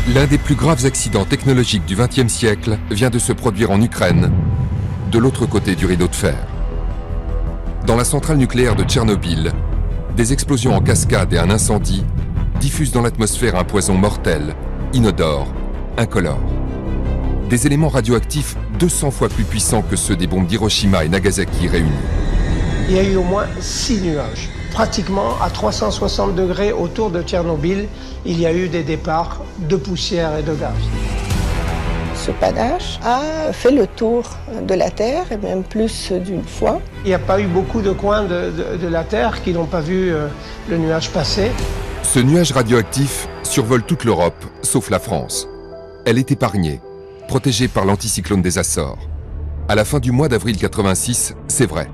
L'un des plus graves accidents technologiques du XXe siècle vient de se produire en Ukraine, de l'autre côté du rideau de fer. Dans la centrale nucléaire de Tchernobyl, des explosions en cascade et un incendie diffusent dans l'atmosphère un poison mortel, inodore, incolore. Des éléments radioactifs 200 fois plus puissants que ceux des bombes d'Hiroshima et Nagasaki réunis. Il y a eu au moins 6 nuages. Pratiquement à 360 degrés autour de Tchernobyl, il y a eu des départs de poussière et de gaz. Ce panache a fait le tour de la Terre, et même plus d'une fois. Il n'y a pas eu beaucoup de coins de la Terre qui n'ont pas vu le nuage passer. Ce nuage radioactif survole toute l'Europe, sauf la France. Elle est épargnée, protégée par l'anticyclone des Açores. À la fin du mois d'avril 86, c'est vrai.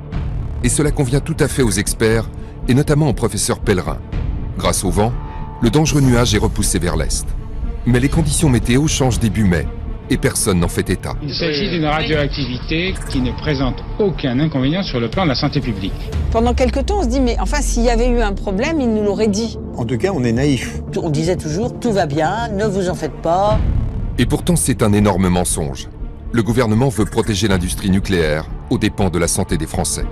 Et cela convient tout à fait aux experts, et notamment au professeur Pellerin. Grâce au vent, le dangereux nuage est repoussé vers l'est. Mais les conditions météo changent début mai, et personne n'en fait état. Il s'agit d'une radioactivité qui ne présente aucun inconvénient sur le plan de la santé publique. Pendant quelque temps, on se dit, mais enfin, s'il y avait eu un problème, il nous l'aurait dit. En tout cas, on est naïf. On disait toujours, tout va bien, ne vous en faites pas. Et pourtant, c'est un énorme mensonge. Le gouvernement veut protéger l'industrie nucléaire aux dépens de la santé des Français.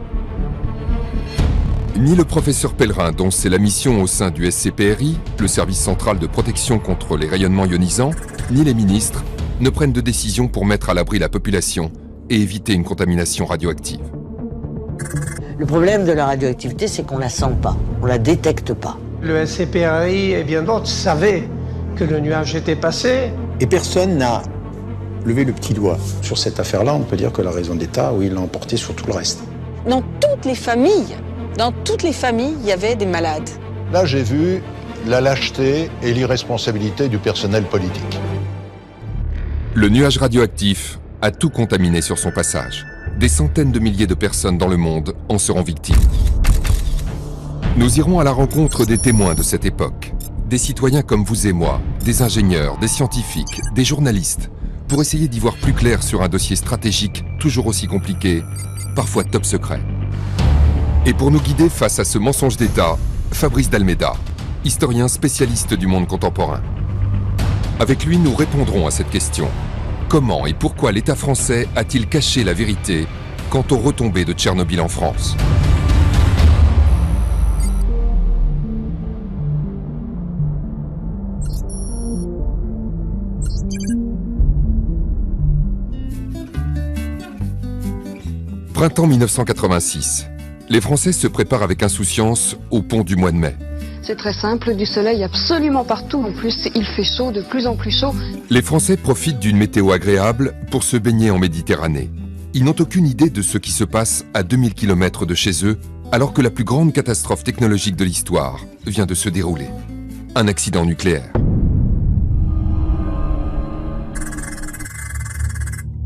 Ni le professeur Pellerin, dont c'est la mission au sein du SCPRI, le service central de protection contre les rayonnements ionisants, ni les ministres ne prennent de décision pour mettre à l'abri la population et éviter une contamination radioactive. Le problème de la radioactivité, c'est qu'on la sent pas, on la détecte pas. Le SCPRI et bien d'autres savaient que le nuage était passé. Et personne n'a levé le petit doigt. Sur cette affaire-là, on peut dire que la raison d'État, oui, l'a emporté sur tout le reste. Dans toutes les familles, il y avait des malades. Là, j'ai vu la lâcheté et l'irresponsabilité du personnel politique. Le nuage radioactif a tout contaminé sur son passage. Des centaines de milliers de personnes dans le monde en seront victimes. Nous irons à la rencontre des témoins de cette époque, des citoyens comme vous et moi, des ingénieurs, des scientifiques, des journalistes, pour essayer d'y voir plus clair sur un dossier stratégique toujours aussi compliqué, parfois top secret. Et pour nous guider face à ce mensonge d'État, Fabrice d'Almeida, historien spécialiste du monde contemporain. Avec lui, nous répondrons à cette question. Comment et pourquoi l'État français a-t-il caché la vérité quant aux retombées de Tchernobyl en France ? Printemps 1986. Les Français se préparent avec insouciance au pont du mois de mai. C'est très simple, du soleil absolument partout. En plus, il fait chaud, de plus en plus chaud. Les Français profitent d'une météo agréable pour se baigner en Méditerranée. Ils n'ont aucune idée de ce qui se passe à 2000 km de chez eux, alors que la plus grande catastrophe technologique de l'histoire vient de se dérouler. Un accident nucléaire.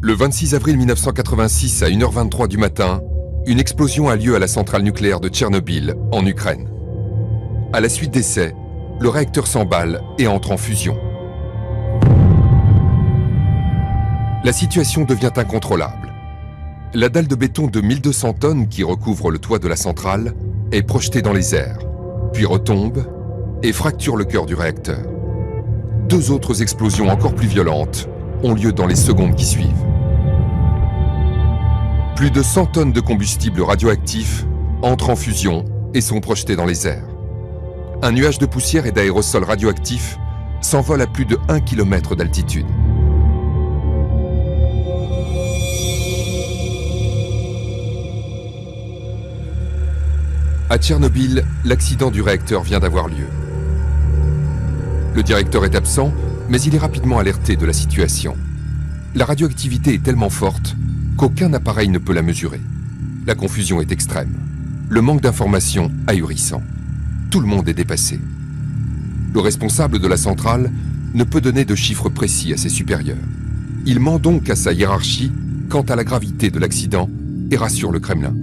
Le 26 avril 1986 à 1h23 du matin, une explosion a lieu à la centrale nucléaire de Tchernobyl, en Ukraine. À la suite d'essais, le réacteur s'emballe et entre en fusion. La situation devient incontrôlable. La dalle de béton de 1200 tonnes qui recouvre le toit de la centrale est projetée dans les airs, puis retombe et fracture le cœur du réacteur. Deux autres explosions encore plus violentes ont lieu dans les secondes qui suivent. Plus de 100 tonnes de combustible radioactif entrent en fusion et sont projetées dans les airs. Un nuage de poussière et d'aérosols radioactifs s'envole à plus de 1 km d'altitude. À Tchernobyl, l'accident du réacteur vient d'avoir lieu. Le directeur est absent, mais il est rapidement alerté de la situation. La radioactivité est tellement forte qu'aucun appareil ne peut la mesurer. La confusion est extrême. Le manque d'informations ahurissant. Tout le monde est dépassé. Le responsable de la centrale ne peut donner de chiffres précis à ses supérieurs. Il ment donc à sa hiérarchie quant à la gravité de l'accident et rassure le Kremlin.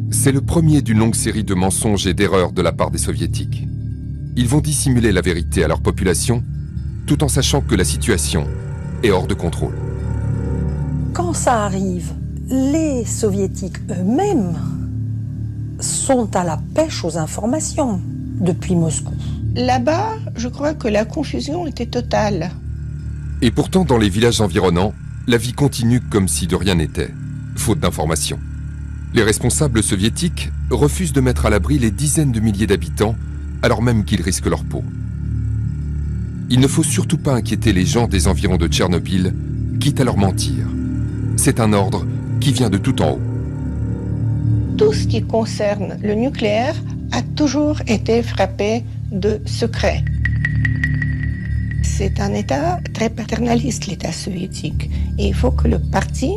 C'est le premier d'une longue série de mensonges et d'erreurs de la part des soviétiques. Ils vont dissimuler la vérité à leur population, tout en sachant que la situation est hors de contrôle. Quand ça arrive, les soviétiques eux-mêmes sont à la pêche aux informations depuis Moscou. Là-bas, je crois que la confusion était totale. Et pourtant, dans les villages environnants, la vie continue comme si de rien n'était, faute d'informations. Les responsables soviétiques refusent de mettre à l'abri les dizaines de milliers d'habitants, alors même qu'ils risquent leur peau. Il ne faut surtout pas inquiéter les gens des environs de Tchernobyl, quitte à leur mentir. C'est un ordre qui vient de tout en haut. Tout ce qui concerne le nucléaire a toujours été frappé de secret. C'est un État très paternaliste, l'État soviétique. Et il faut que le parti,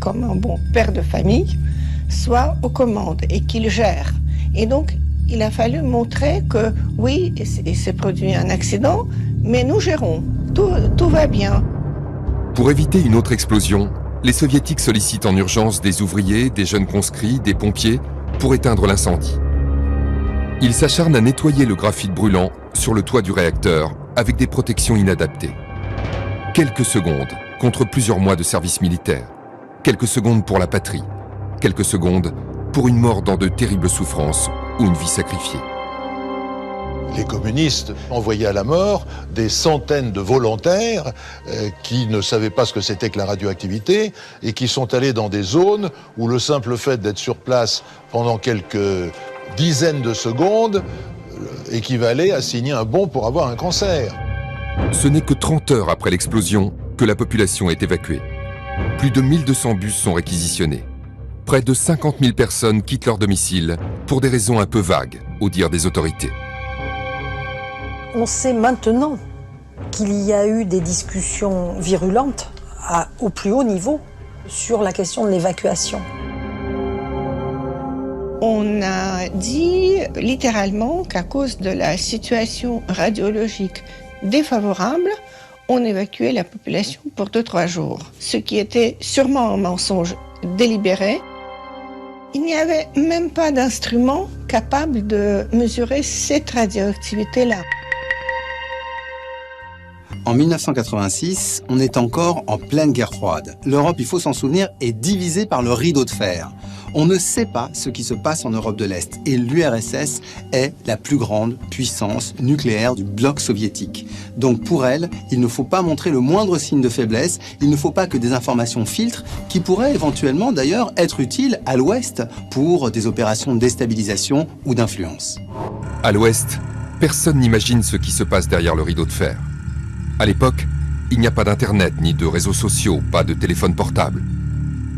comme un bon père de famille, soit aux commandes et qu'il gère. Et donc, il a fallu montrer que oui, il s'est produit un accident, mais nous gérons. Tout va bien. Pour éviter une autre explosion, les soviétiques sollicitent en urgence des ouvriers, des jeunes conscrits, des pompiers pour éteindre l'incendie. Ils s'acharnent à nettoyer le graphite brûlant sur le toit du réacteur avec des protections inadaptées. Quelques secondes contre plusieurs mois de service militaire. Quelques secondes pour la patrie. Quelques secondes pour une mort dans de terribles souffrances ou une vie sacrifiée. Les communistes envoyaient à la mort des centaines de volontaires qui ne savaient pas ce que c'était que la radioactivité et qui sont allés dans des zones où le simple fait d'être sur place pendant quelques dizaines de secondes équivalait à signer un bon pour avoir un cancer. Ce n'est que 30 heures après l'explosion que la population est évacuée. Plus de 1200 bus sont réquisitionnés. Près de 50 000 personnes quittent leur domicile pour des raisons un peu vagues, au dire des autorités. On sait maintenant qu'il y a eu des discussions virulentes au plus haut niveau sur la question de l'évacuation. On a dit littéralement qu'à cause de la situation radiologique défavorable, on évacuait la population pour 2-3 jours, ce qui était sûrement un mensonge délibéré. Il n'y avait même pas d'instrument capable de mesurer cette radioactivité-là. En 1986, on est encore en pleine guerre froide. L'Europe, il faut s'en souvenir, est divisée par le rideau de fer. On ne sait pas ce qui se passe en Europe de l'Est et l'URSS est la plus grande puissance nucléaire du bloc soviétique. Donc pour elle, il ne faut pas montrer le moindre signe de faiblesse, il ne faut pas que des informations filtrent qui pourraient éventuellement d'ailleurs être utiles à l'Ouest pour des opérations de déstabilisation ou d'influence. À l'Ouest, personne n'imagine ce qui se passe derrière le rideau de fer. À l'époque, il n'y a pas d'internet ni de réseaux sociaux, pas de téléphone portable.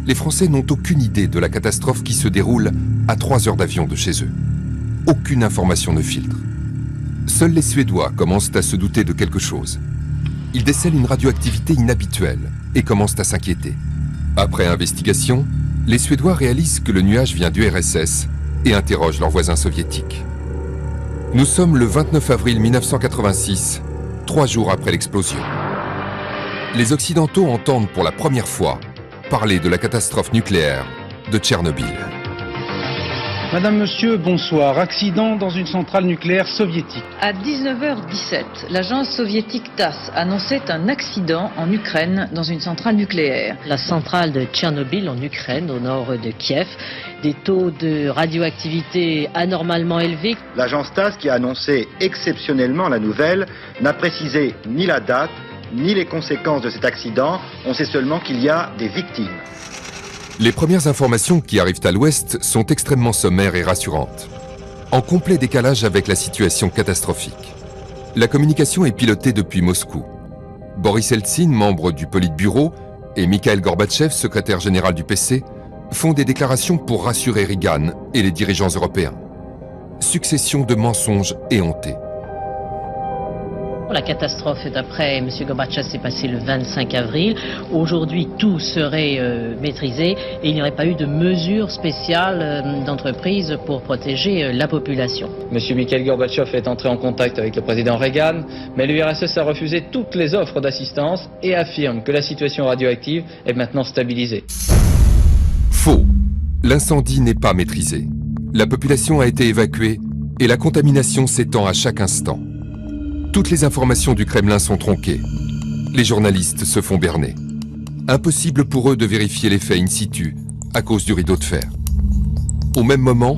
Les Français n'ont aucune idée de la catastrophe qui se déroule à 3 heures d'avion de chez eux. Aucune information ne filtre. Seuls les Suédois commencent à se douter de quelque chose. Ils décèlent une radioactivité inhabituelle et commencent à s'inquiéter. Après investigation, les Suédois réalisent que le nuage vient du RSS et interrogent leurs voisins soviétiques. Nous sommes le 29 avril 1986, 3 jours après l'explosion. Les Occidentaux entendent pour la première fois parler de la catastrophe nucléaire de Tchernobyl. Madame, monsieur, bonsoir. Accident dans une centrale nucléaire soviétique. À 19h17, l'agence soviétique TASS annonçait un accident en Ukraine dans une centrale nucléaire. La centrale de Tchernobyl en Ukraine, au nord de Kiev, des taux de radioactivité anormalement élevés. L'agence TASS, qui a annoncé exceptionnellement la nouvelle, n'a précisé ni la date, ni les conséquences de cet accident. On sait seulement qu'il y a des victimes. Les premières informations qui arrivent à l'Ouest sont extrêmement sommaires et rassurantes, en complet décalage avec la situation catastrophique. La communication est pilotée depuis Moscou. Boris Eltsine, membre du Politburo, et Mikhail Gorbatchev, secrétaire général du PC, font des déclarations pour rassurer Reagan et les dirigeants européens. Succession de mensonges éhontés. La catastrophe, d'après M. Gorbatchev, s'est passée le 25 avril. Aujourd'hui, tout serait maîtrisé et il n'y aurait pas eu de mesures spéciales d'entreprise pour protéger la population. M. Mikhail Gorbatchev est entré en contact avec le président Reagan, mais l'URSS a refusé toutes les offres d'assistance et affirme que la situation radioactive est maintenant stabilisée. Faux. L'incendie n'est pas maîtrisé. La population a été évacuée et la contamination s'étend à chaque instant. Toutes les informations du Kremlin sont tronquées. Les journalistes se font berner. Impossible pour eux de vérifier les faits in situ à cause du rideau de fer. Au même moment,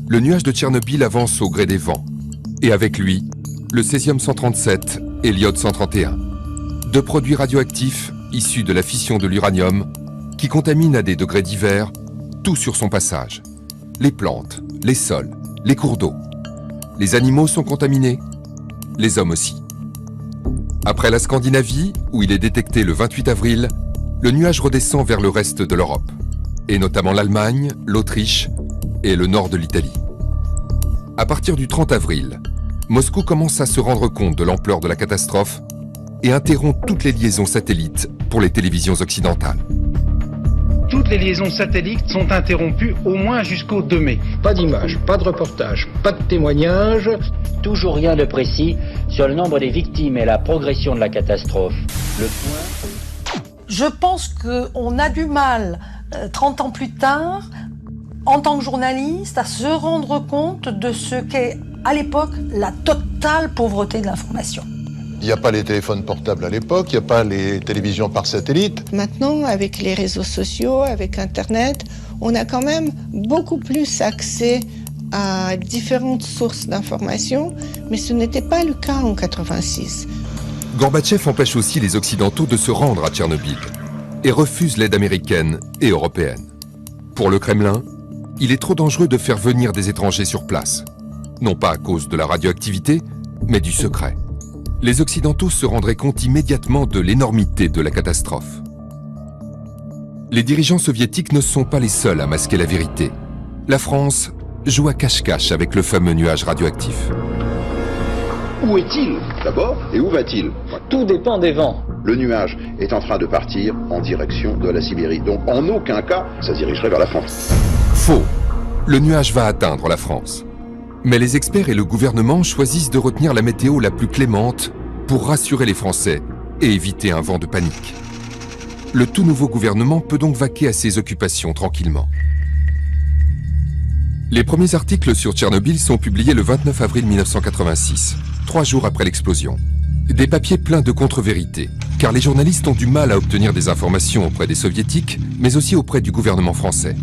le nuage de Tchernobyl avance au gré des vents. Et avec lui, le césium-137 et l'iode-131. 2 produits radioactifs issus de la fission de l'uranium qui contaminent à des degrés divers tout sur son passage. Les plantes, les sols, les cours d'eau. Les animaux sont contaminés, les hommes aussi. Après la Scandinavie, où il est détecté le 28 avril, le nuage redescend vers le reste de l'Europe, et notamment l'Allemagne, l'Autriche et le nord de l'Italie. À partir du 30 avril, Moscou commence à se rendre compte de l'ampleur de la catastrophe et interrompt toutes les liaisons satellites pour les télévisions occidentales. Toutes les liaisons satellites sont interrompues au moins jusqu'au 2 mai. Pas d'images, pas de reportages, pas de témoignages. Toujours rien de précis sur le nombre des victimes et la progression de la catastrophe. Je pense qu'on a du mal, 30 ans plus tard, en tant que journaliste, à se rendre compte de ce qu'est, à l'époque, la totale pauvreté de l'information. Il n'y a pas les téléphones portables à l'époque, il n'y a pas les télévisions par satellite. Maintenant, avec les réseaux sociaux, avec Internet, on a quand même beaucoup plus accès à différentes sources d'informations, mais ce n'était pas le cas en 86. Gorbatchev empêche aussi les Occidentaux de se rendre à Tchernobyl et refuse l'aide américaine et européenne. Pour le Kremlin, il est trop dangereux de faire venir des étrangers sur place, non pas à cause de la radioactivité, mais du secret. Les Occidentaux se rendraient compte immédiatement de l'énormité de la catastrophe. Les dirigeants soviétiques ne sont pas les seuls à masquer la vérité. La France joue à cache-cache avec le fameux nuage radioactif. Où est-il d'abord et où va-t-il? Tout dépend des vents. Le nuage est en train de partir en direction de la Sibérie. Donc en aucun cas, ça se dirigerait vers la France. Faux. Le nuage va atteindre la France. Mais les experts et le gouvernement choisissent de retenir la météo la plus clémente pour rassurer les Français et éviter un vent de panique. Le tout nouveau gouvernement peut donc vaquer à ses occupations tranquillement. Les premiers articles sur Tchernobyl sont publiés le 29 avril 1986, 3 jours après l'explosion. Des papiers pleins de contre-vérités, car les journalistes ont du mal à obtenir des informations auprès des soviétiques, mais aussi auprès du gouvernement français.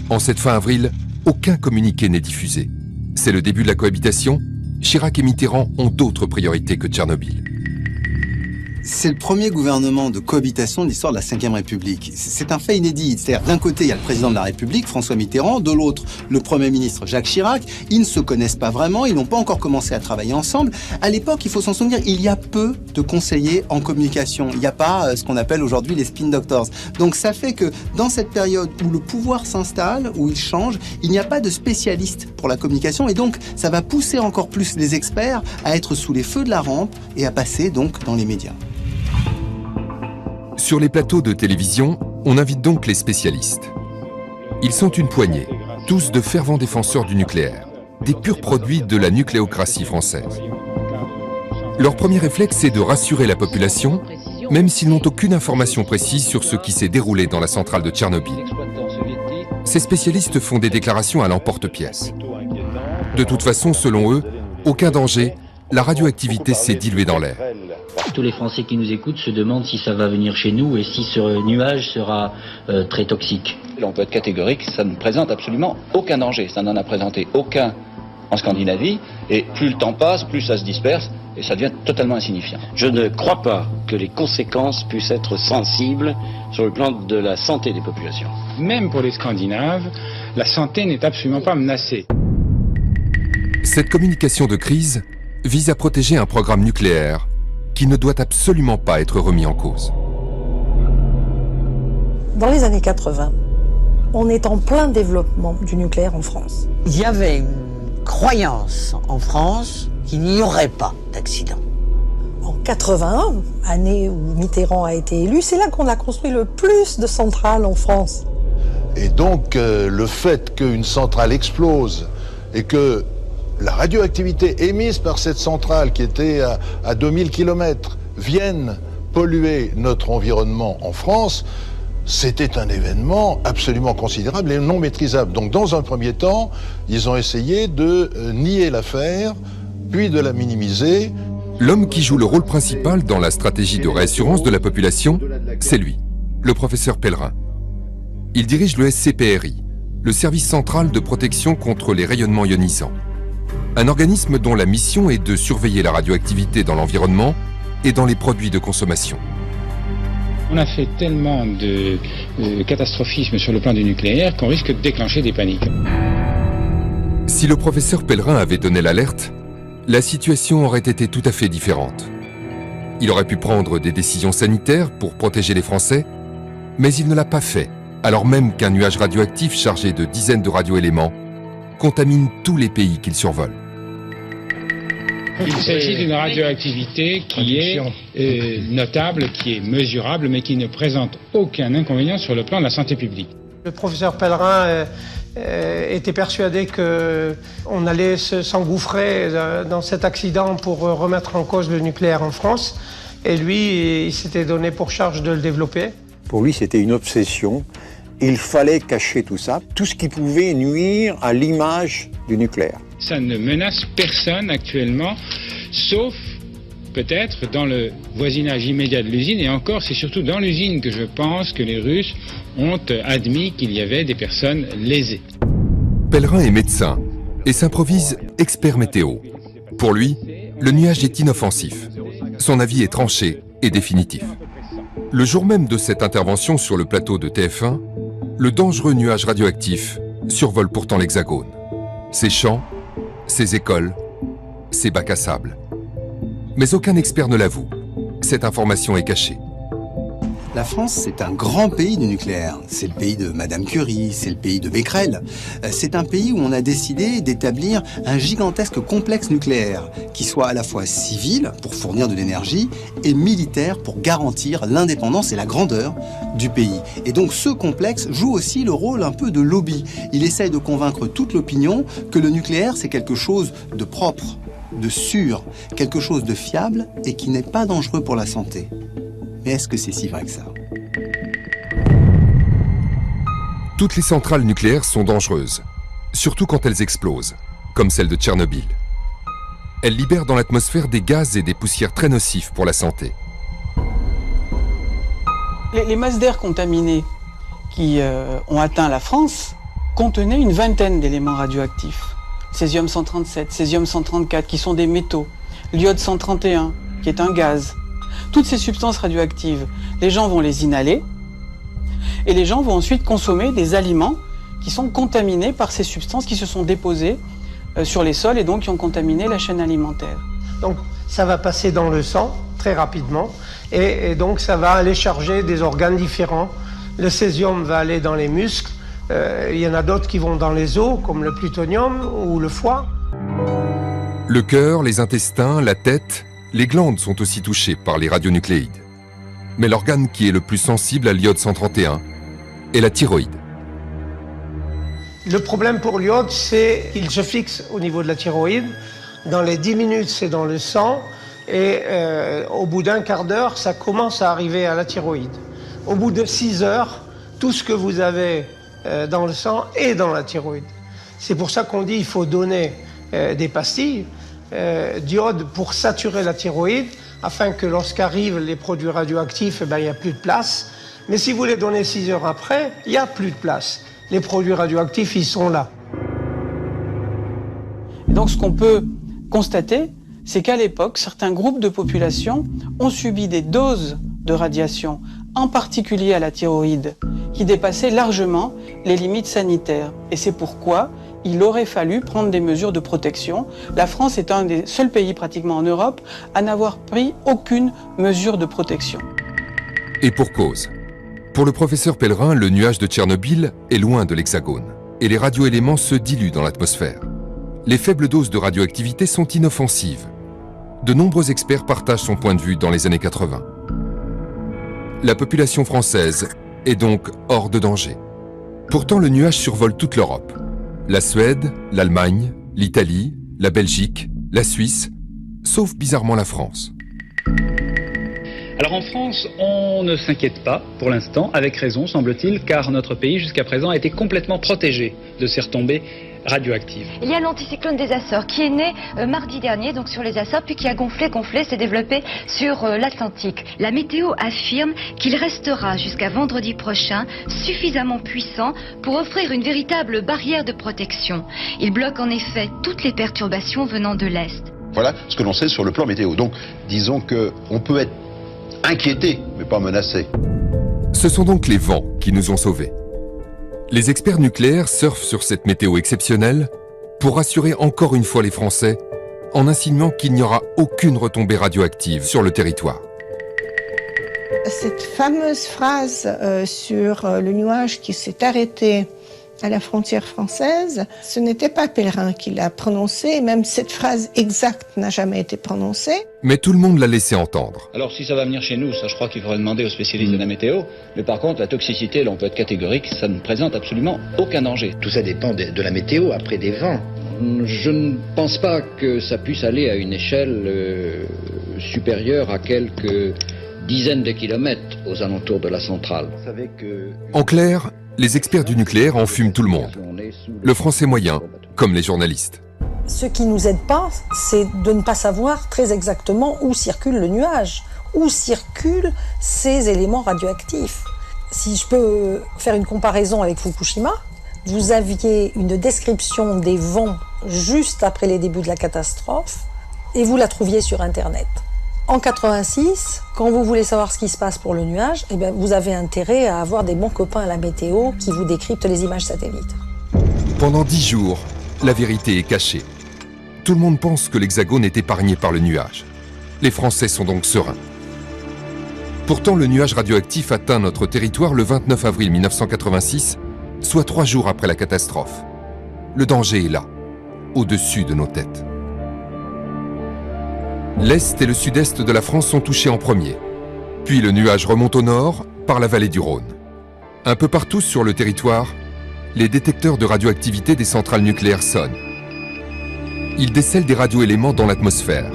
En cette fin avril, aucun communiqué n'est diffusé. C'est le début de la cohabitation. Chirac et Mitterrand ont d'autres priorités que Tchernobyl. C'est le premier gouvernement de cohabitation de l'histoire de la Ve République. C'est un fait inédit. C'est-à-dire, d'un côté, il y a le président de la République, François Mitterrand, de l'autre, le Premier ministre Jacques Chirac. Ils ne se connaissent pas vraiment, ils n'ont pas encore commencé à travailler ensemble. À l'époque, il faut s'en souvenir, il y a peu de conseillers en communication. Il n'y a pas ce qu'on appelle aujourd'hui les spin doctors. Donc ça fait que dans cette période où le pouvoir s'installe, où il change, il n'y a pas de spécialistes pour la communication. Et donc, ça va pousser encore plus les experts à être sous les feux de la rampe et à passer donc dans les médias. Sur les plateaux de télévision, on invite donc les spécialistes. Ils sont une poignée, tous de fervents défenseurs du nucléaire, des purs produits de la nucléocratie française. Leur premier réflexe est de rassurer la population, même s'ils n'ont aucune information précise sur ce qui s'est déroulé dans la centrale de Tchernobyl. Ces spécialistes font des déclarations à l'emporte-pièce. De toute façon, selon eux, aucun danger, la radioactivité s'est diluée dans l'air. Tous les Français qui nous écoutent se demandent si ça va venir chez nous et si ce nuage sera très toxique. On peut être catégorique, ça ne présente absolument aucun danger. Ça n'en a présenté aucun en Scandinavie. Et plus le temps passe, plus ça se disperse et ça devient totalement insignifiant. Je ne crois pas que les conséquences puissent être sensibles sur le plan de la santé des populations. Même pour les Scandinaves, la santé n'est absolument pas menacée. Cette communication de crise vise à protéger un programme nucléaire qui ne doit absolument pas être remis en cause. Dans les années 80, on est en plein développement du nucléaire en France. Il y avait une croyance en France qu'il n'y aurait pas d'accident. En 81, année où Mitterrand a été élu, c'est là qu'on a construit le plus de centrales en France. Et donc, le fait qu'une centrale explose et que la radioactivité émise par cette centrale qui était à 2000 km vienne polluer notre environnement en France, c'était un événement absolument considérable et non maîtrisable. Donc dans un premier temps, ils ont essayé de nier l'affaire, puis de la minimiser. L'homme qui joue le rôle principal dans la stratégie de réassurance de la population, c'est lui, le professeur Pellerin. Il dirige le SCPRI, le service central de protection contre les rayonnements ionisants. un organisme dont la mission est de surveiller la radioactivité dans l'environnement et dans les produits de consommation. On a fait tellement de catastrophisme sur le plan du nucléaire qu'on risque de déclencher des paniques. Si le professeur Pellerin avait donné l'alerte, la situation aurait été tout à fait différente. Il aurait pu prendre des décisions sanitaires pour protéger les Français, mais il ne l'a pas fait, alors même qu'un nuage radioactif chargé de dizaines de radioéléments contamine tous les pays qu'il survole. Il s'agit d'une radioactivité qui est notable, qui est mesurable, mais qui ne présente aucun inconvénient sur le plan de la santé publique. Le professeur Pellerin était persuadé qu'on allait s'engouffrer dans cet accident pour remettre en cause le nucléaire en France. Et lui, il s'était donné pour charge de le développer. Pour lui, c'était une obsession. Il fallait cacher tout ça, tout ce qui pouvait nuire à l'image du nucléaire. Ça ne menace personne actuellement, sauf peut-être dans le voisinage immédiat de l'usine. Et encore, c'est surtout dans l'usine que je pense que les Russes ont admis qu'il y avait des personnes lésées. Pellerin est médecin et s'improvise expert météo. Pour lui, le nuage est inoffensif. Son avis est tranché et définitif. Le jour même de cette intervention sur le plateau de TF1, le dangereux nuage radioactif survole pourtant l'Hexagone. Ses champs, ses écoles, ses bacs à sable. Mais aucun expert ne l'avoue. Cette information est cachée. La France, c'est un grand pays du nucléaire. C'est le pays de Madame Curie, c'est le pays de Becquerel. C'est un pays où on a décidé d'établir un gigantesque complexe nucléaire qui soit à la fois civil, pour fournir de l'énergie, et militaire pour garantir l'indépendance et la grandeur du pays. Et donc ce complexe joue aussi le rôle un peu de lobby. Il essaye de convaincre toute l'opinion que le nucléaire, c'est quelque chose de propre, de sûr, quelque chose de fiable et qui n'est pas dangereux pour la santé. Mais est-ce que c'est si vrai que ça ? Toutes les centrales nucléaires sont dangereuses, surtout quand elles explosent, comme celle de Tchernobyl. Elles libèrent dans l'atmosphère des gaz et des poussières très nocifs pour la santé. Les masses d'air contaminées qui ont atteint la France contenaient une vingtaine d'éléments radioactifs. Césium-137, césium-134 qui sont des métaux, l'iode-131 qui est un gaz. Toutes ces substances radioactives, les gens vont les inhaler et les gens vont ensuite consommer des aliments qui sont contaminés par ces substances qui se sont déposées sur les sols et donc qui ont contaminé la chaîne alimentaire. Donc ça va passer dans le sang très rapidement et donc ça va aller charger des organes différents. Le césium va aller dans les muscles, il y en a d'autres qui vont dans les os comme le plutonium ou le foie. Le cœur, les intestins, la tête, les glandes sont aussi touchées par les radionucléides. Mais l'organe qui est le plus sensible à l'iode-131 est la thyroïde. Le problème pour l'iode, c'est qu'il se fixe au niveau de la thyroïde. Dans les 10 minutes, c'est dans le sang. Et au bout d'un quart d'heure, ça commence à arriver à la thyroïde. Au bout de 6 heures, tout ce que vous avez dans le sang est dans la thyroïde. C'est pour ça qu'on dit qu'il faut donner des pastilles d'iode pour saturer la thyroïde, afin que lorsqu'arrivent les produits radioactifs, il n'y a plus de place. Mais si vous les donnez 6 heures après, il n'y a plus de place. Les produits radioactifs, ils sont là. Et donc ce qu'on peut constater, c'est qu'à l'époque, certains groupes de population ont subi des doses de radiation, en particulier à la thyroïde, qui dépassaient largement les limites sanitaires. Et c'est pourquoi il aurait fallu prendre des mesures de protection. La France est un des seuls pays pratiquement en Europe à n'avoir pris aucune mesure de protection. Et pour cause. Pour le professeur Pellerin, le nuage de Tchernobyl est loin de l'Hexagone et les radioéléments se diluent dans l'atmosphère. Les faibles doses de radioactivité sont inoffensives. De nombreux experts partagent son point de vue dans les années 80. La population française est donc hors de danger. Pourtant, le nuage survole toute l'Europe. La Suède, l'Allemagne, l'Italie, la Belgique, la Suisse, sauf bizarrement la France. Alors en France, on ne s'inquiète pas pour l'instant, avec raison semble-t-il, car notre pays jusqu'à présent a été complètement protégé de ces retombées radioactive. Il y a l'anticyclone des Açores qui est né mardi dernier, donc sur les Açores, puis qui a gonflé, s'est développé sur l'Atlantique. La météo affirme qu'il restera jusqu'à vendredi prochain suffisamment puissant pour offrir une véritable barrière de protection. Il bloque en effet toutes les perturbations venant de l'Est. Voilà ce que l'on sait sur le plan météo. Donc, disons qu'on peut être inquiété, mais pas menacé. Ce sont donc les vents qui nous ont sauvés. Les experts nucléaires surfent sur cette météo exceptionnelle pour rassurer encore une fois les Français en insinuant qu'il n'y aura aucune retombée radioactive sur le territoire. Cette fameuse phrase sur le nuage qui s'est arrêté à la frontière française, ce n'était pas Pellerin qui l'a prononcée, même cette phrase exacte n'a jamais été prononcée. Mais tout le monde l'a laissé entendre. Alors si ça va venir chez nous, ça je crois qu'il faudrait demander aux spécialistes de la météo. Mais par contre, la toxicité, là on peut être catégorique, ça ne présente absolument aucun danger. Tout ça dépend de la météo, après des vents. Je ne pense pas que ça puisse aller à une échelle supérieure à quelques dizaines de kilomètres aux alentours de la centrale. En clair, les experts du nucléaire en fument tout le monde. Le français moyen, comme les journalistes. Ce qui ne nous aide pas, c'est de ne pas savoir très exactement où circule le nuage, où circulent ces éléments radioactifs. Si je peux faire une comparaison avec Fukushima, vous aviez une description des vents juste après les débuts de la catastrophe et vous la trouviez sur Internet. En 86, quand vous voulez savoir ce qui se passe pour le nuage, eh bien, vous avez intérêt à avoir des bons copains à la météo qui vous décryptent les images satellites. Pendant 10 jours, la vérité est cachée. Tout le monde pense que l'Hexagone est épargné par le nuage. Les Français sont donc sereins. Pourtant, le nuage radioactif atteint notre territoire le 29 avril 1986, soit 3 jours après la catastrophe. Le danger est là, au-dessus de nos têtes. L'Est et le Sud-Est de la France sont touchés en premier. Puis le nuage remonte au nord, par la vallée du Rhône. Un peu partout sur le territoire, les détecteurs de radioactivité des centrales nucléaires sonnent. Ils décèlent des radioéléments dans l'atmosphère,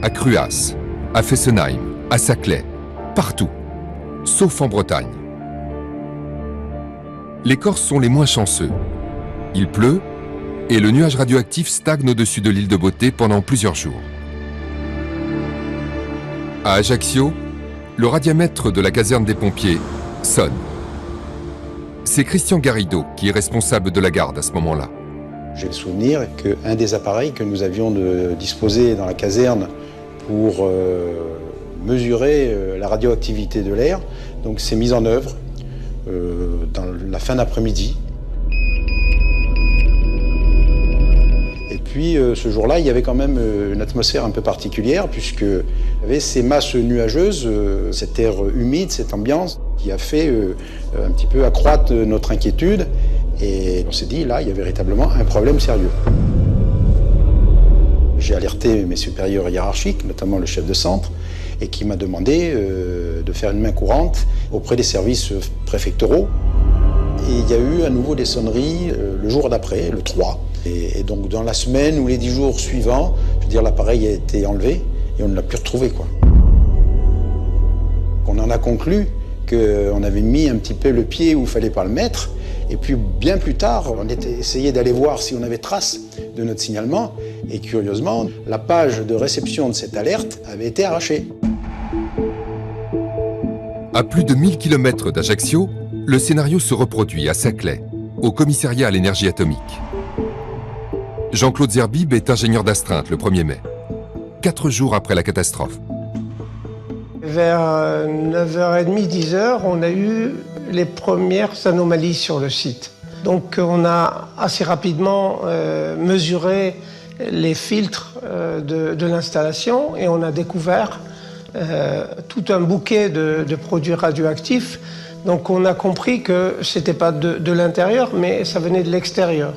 à Cruas, à Fessenheim, à Saclay, partout, sauf en Bretagne. Les Corses sont les moins chanceux. Il pleut et le nuage radioactif stagne au-dessus de l'île de Beauté pendant plusieurs jours. À Ajaccio, le radiamètre de la caserne des pompiers sonne. C'est Christian Garrido qui est responsable de la garde à ce moment-là. J'ai le souvenir qu'un des appareils que nous avions disposé dans la caserne pour mesurer la radioactivité de l'air, donc s'est mis en œuvre dans la fin d'après-midi. Et puis ce jour-là, il y avait quand même une atmosphère un peu particulière puisque il y avait ces masses nuageuses, cet air humide, cette ambiance qui a fait un petit peu accroître notre inquiétude. Et on s'est dit, là, il y a véritablement un problème sérieux. J'ai alerté mes supérieurs hiérarchiques, notamment le chef de centre, et qui m'a demandé de faire une main courante auprès des services préfectoraux. Et il y a eu à nouveau des sonneries le jour d'après, le 3. Et donc dans la semaine ou les 10 jours suivants, je veux dire, l'appareil a été enlevé et on ne l'a plus retrouvé, quoi. On en a conclu qu'on avait mis un petit peu le pied où il ne fallait pas le mettre. Et puis bien plus tard, on a essayé d'aller voir si on avait trace de notre signalement. Et curieusement, la page de réception de cette alerte avait été arrachée. À plus de 1000 km d'Ajaccio, le scénario se reproduit à Saclay, au commissariat à l'énergie atomique. Jean-Claude Zerbib est ingénieur d'astreinte le 1er mai, 4 jours après la catastrophe. Vers 9h30, 10h, on a eu les premières anomalies sur le site. Donc on a assez rapidement mesuré les filtres de l'installation et on a découvert tout un bouquet de produits radioactifs. Donc on a compris que ce n'était pas de l'intérieur, mais ça venait de l'extérieur.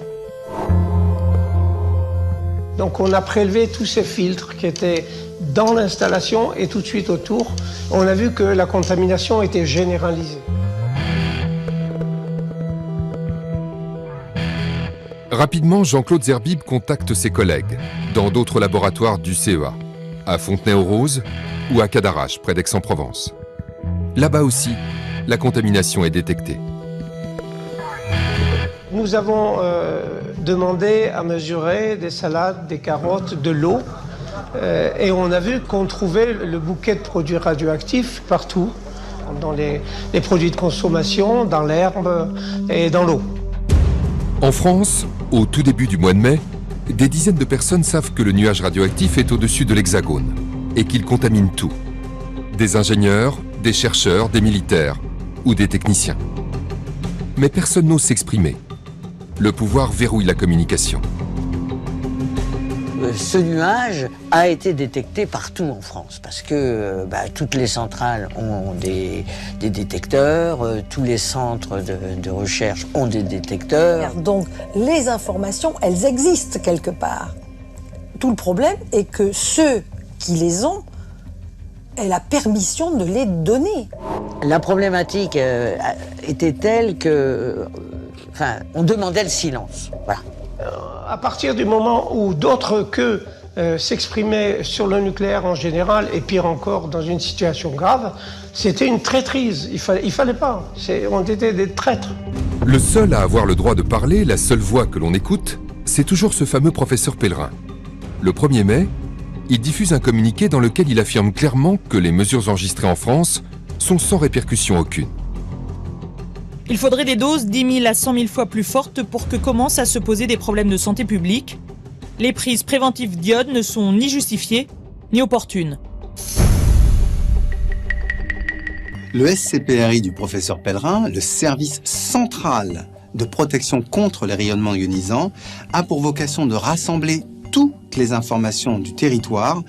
Donc on a prélevé tous ces filtres qui étaient dans l'installation et tout de suite autour. On a vu que la contamination était généralisée. Rapidement, Jean-Claude Zerbib contacte ses collègues dans d'autres laboratoires du CEA, à Fontenay-aux-Roses ou à Cadarache, près d'Aix-en-Provence. Là-bas aussi, la contamination est détectée. Nous avons demandé à mesurer des salades, des carottes, de l'eau. Et on a vu qu'on trouvait le bouquet de produits radioactifs partout, dans les produits de consommation, dans l'herbe et dans l'eau. En France, au tout début du mois de mai, des dizaines de personnes savent que le nuage radioactif est au-dessus de l'Hexagone et qu'il contamine tout. Des ingénieurs, des chercheurs, des militaires ou des techniciens. Mais personne n'ose s'exprimer. Le pouvoir verrouille la communication. Ce nuage a été détecté partout en France parce que toutes les centrales ont des détecteurs, tous les centres de recherche ont des détecteurs. Donc les informations, elles existent quelque part. Tout le problème est que ceux qui les ont aient la permission de les donner. La problématique était telle que, on demandait le silence. Voilà. À partir du moment où d'autres qu'eux s'exprimaient sur le nucléaire en général, et pire encore dans une situation grave, c'était une traîtrise. Il fallait pas. On était des traîtres. Le seul à avoir le droit de parler, la seule voix que l'on écoute, c'est toujours ce fameux professeur Pellerin. Le 1er mai, il diffuse un communiqué dans lequel il affirme clairement que les mesures enregistrées en France sont sans répercussion aucune. Il faudrait des doses 10 000 à 100 000 fois plus fortes pour que commencent à se poser des problèmes de santé publique. Les prises préventives d'iode ne sont ni justifiées, ni opportunes. Le SCPRI du professeur Pellerin, le service central de protection contre les rayonnements ionisants, a pour vocation de rassembler toutes les informations du territoire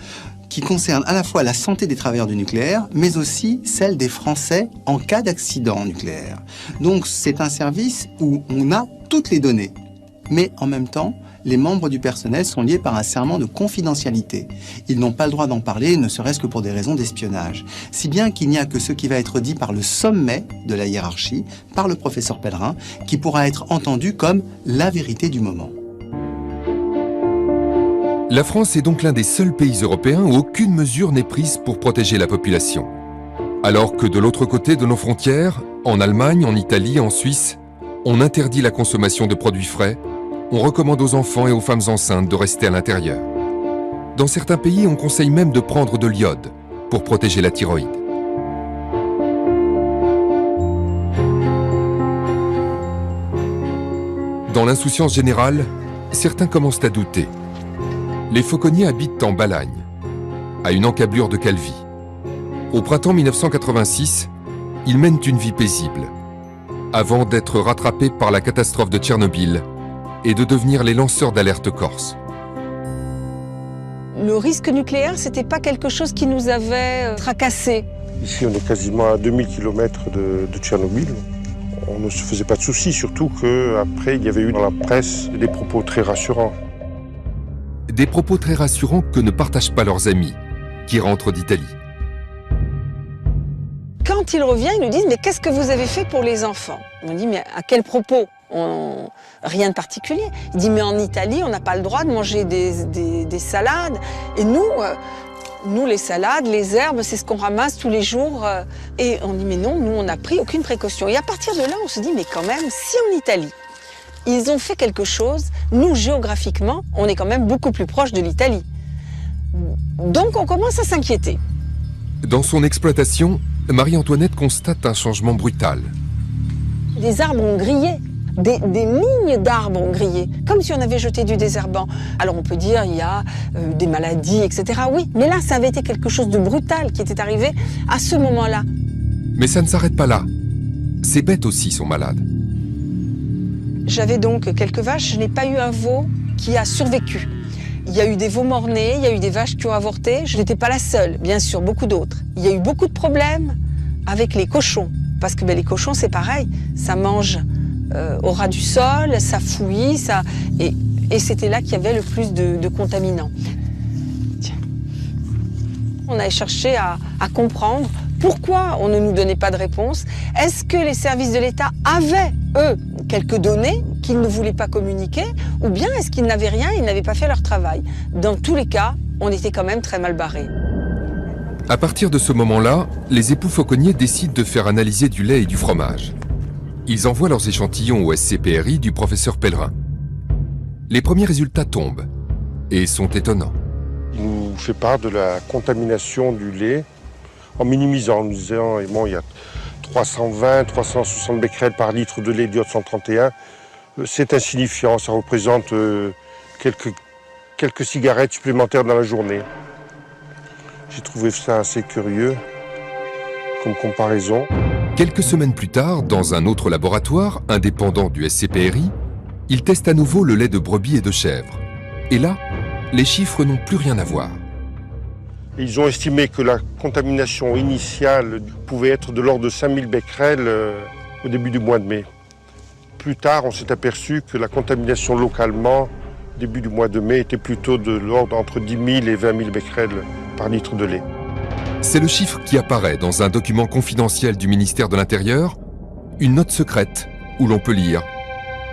qui concernent à la fois la santé des travailleurs du nucléaire, mais aussi celle des Français en cas d'accident nucléaire. Donc c'est un service où on a toutes les données. Mais en même temps, les membres du personnel sont liés par un serment de confidentialité. Ils n'ont pas le droit d'en parler, ne serait-ce que pour des raisons d'espionnage. Si bien qu'il n'y a que ce qui va être dit par le sommet de la hiérarchie, par le professeur Pellerin, qui pourra être entendu comme la vérité du moment. La France est donc l'un des seuls pays européens où aucune mesure n'est prise pour protéger la population. Alors que de l'autre côté de nos frontières, en Allemagne, en Italie, en Suisse, on interdit la consommation de produits frais, on recommande aux enfants et aux femmes enceintes de rester à l'intérieur. Dans certains pays, on conseille même de prendre de l'iode pour protéger la thyroïde. Dans l'insouciance générale, certains commencent à douter. Les fauconniers habitent en Balagne, à une encablure de Calvi. Au printemps 1986, ils mènent une vie paisible, avant d'être rattrapés par la catastrophe de Tchernobyl et de devenir les lanceurs d'alerte corse. Le risque nucléaire, c'était pas quelque chose qui nous avait tracassés. Ici, on est quasiment à 2000 km de Tchernobyl. On ne se faisait pas de soucis, surtout qu'après, il y avait eu dans la presse des propos très rassurants. Des propos très rassurants que ne partagent pas leurs amis, qui rentrent d'Italie. Quand il revient, ils nous disent « Mais qu'est-ce que vous avez fait pour les enfants ?» On dit « Mais à quel propos ?» Rien de particulier. Il dit « Mais en Italie, on n'a pas le droit de manger des salades. Et nous, les salades, les herbes, c'est ce qu'on ramasse tous les jours. » Et on dit « Mais non, nous, on n'a pris aucune précaution. » Et à partir de là, on se dit « Mais quand même, si en Italie, ils ont fait quelque chose, nous, géographiquement, on est quand même beaucoup plus proche de l'Italie. » Donc on commence à s'inquiéter. Dans son exploitation, Marie-Antoinette constate un changement brutal. Des arbres ont grillé, des lignes d'arbres ont grillé, comme si on avait jeté du désherbant. Alors on peut dire il y a des maladies, etc. Oui, mais là, ça avait été quelque chose de brutal qui était arrivé à ce moment-là. Mais ça ne s'arrête pas là. Ces bêtes aussi sont malades. J'avais donc quelques vaches, je n'ai pas eu un veau qui a survécu. Il y a eu des veaux morts-nés, il y a eu des vaches qui ont avorté, je n'étais pas la seule, bien sûr, beaucoup d'autres. Il y a eu beaucoup de problèmes avec les cochons, parce que les cochons c'est pareil, ça mange au ras du sol, ça fouille, et c'était là qu'il y avait le plus de contaminants. Tiens. On a cherché à comprendre pourquoi on ne nous donnait pas de réponse. Est-ce que les services de l'État avaient, eux, quelques données qu'ils ne voulaient pas communiquer, ou bien est-ce qu'ils n'avaient rien, ils n'avaient pas fait leur travail? Dans tous les cas, on était quand même très mal barrés. À partir de ce moment-là, les époux fauconniers décident de faire analyser du lait et du fromage. Ils envoient leurs échantillons au SCPRI du professeur Pellerin. Les premiers résultats tombent et sont étonnants. Il nous fait part de la contamination du lait en minimisant, en nous disant bon, il y a 320, 360 becquerels par litre de lait d'iode 131. C'est insignifiant, ça représente quelques cigarettes supplémentaires dans la journée. J'ai trouvé ça assez curieux comme comparaison. Quelques semaines plus tard, dans un autre laboratoire indépendant du SCPRI, ils testent à nouveau le lait de brebis et de chèvre. Et là, les chiffres n'ont plus rien à voir. Ils ont estimé que la contamination initiale pouvait être de l'ordre de 5000 becquerels au début du mois de mai. Plus tard, on s'est aperçu que la contamination localement, début du mois de mai, était plutôt de l'ordre entre 10 000 et 20 000 becquerels par litre de lait. C'est le chiffre qui apparaît dans un document confidentiel du ministère de l'Intérieur, une note secrète où l'on peut lire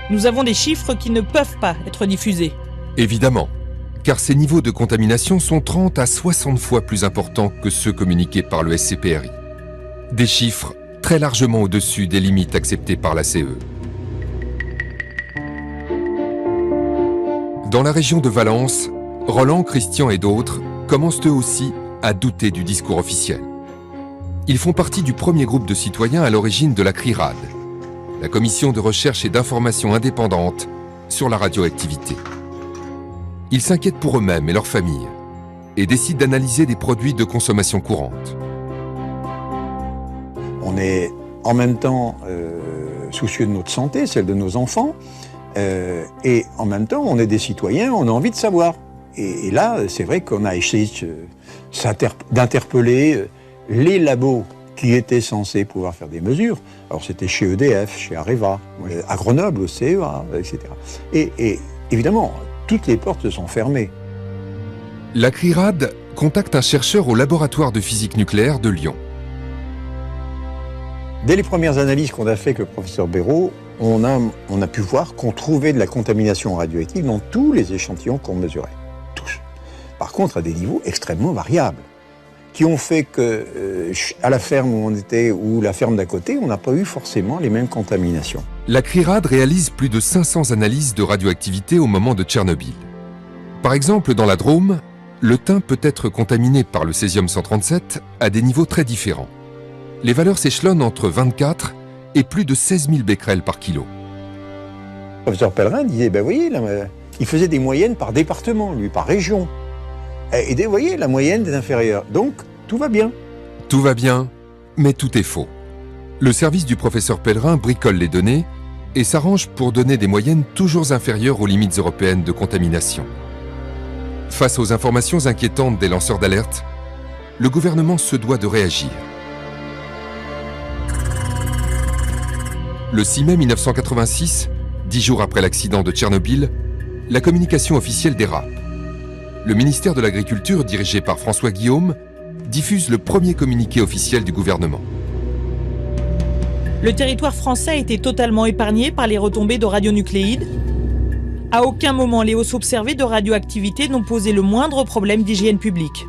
« Nous avons des chiffres qui ne peuvent pas être diffusés. » Évidemment, car ces niveaux de contamination sont 30 à 60 fois plus importants que ceux communiqués par le SCPRI. Des chiffres très largement au-dessus des limites acceptées par la CE. Dans la région de Valence, Roland, Christian et d'autres commencent eux aussi à douter du discours officiel. Ils font partie du premier groupe de citoyens à l'origine de la CRIRAD, la commission de recherche et d'information indépendante sur la radioactivité. Ils s'inquiètent pour eux-mêmes et leurs familles et décident d'analyser des produits de consommation courante. On est en même temps soucieux de notre santé, celle de nos enfants, et en même temps on est des citoyens, on a envie de savoir. Et là, c'est vrai qu'on a essayé d'interpeller les labos qui étaient censés pouvoir faire des mesures. Alors c'était chez EDF, chez Areva, à Grenoble, au CEA, etc. Et évidemment, toutes les portes se sont fermées. La CRIRAD contacte un chercheur au laboratoire de physique nucléaire de Lyon. Dès les premières analyses qu'on a faites avec le professeur Béraud, on a pu voir qu'on trouvait de la contamination radioactive dans tous les échantillons qu'on mesurait. Tous. Par contre, à des niveaux extrêmement variables, qui ont fait que, à la ferme où on était, ou la ferme d'à côté, on n'a pas eu forcément les mêmes contaminations. La CRIRAD réalise plus de 500 analyses de radioactivité au moment de Tchernobyl. Par exemple, dans la Drôme, le thym peut être contaminé par le césium-137 à des niveaux très différents. Les valeurs s'échelonnent entre 24 et plus de 16 000 becquerels par kilo. Le professeur Pellerin disait, ben voyez, là, il faisait des moyennes par département, lui, par région. Et vous voyez, la moyenne des inférieurs. Donc, tout va bien. Tout va bien, mais tout est faux. Le service du professeur Pellerin bricole les données et s'arrange pour donner des moyennes toujours inférieures aux limites européennes de contamination. Face aux informations inquiétantes des lanceurs d'alerte, le gouvernement se doit de réagir. Le 6 mai 1986, 10 jours après l'accident de Tchernobyl, la communication officielle dérape. Le ministère de l'Agriculture, dirigé par François Guillaume, diffuse le premier communiqué officiel du gouvernement. Le territoire français a été totalement épargné par les retombées de radionucléides. À aucun moment, les hausses observées de radioactivité n'ont posé le moindre problème d'hygiène publique.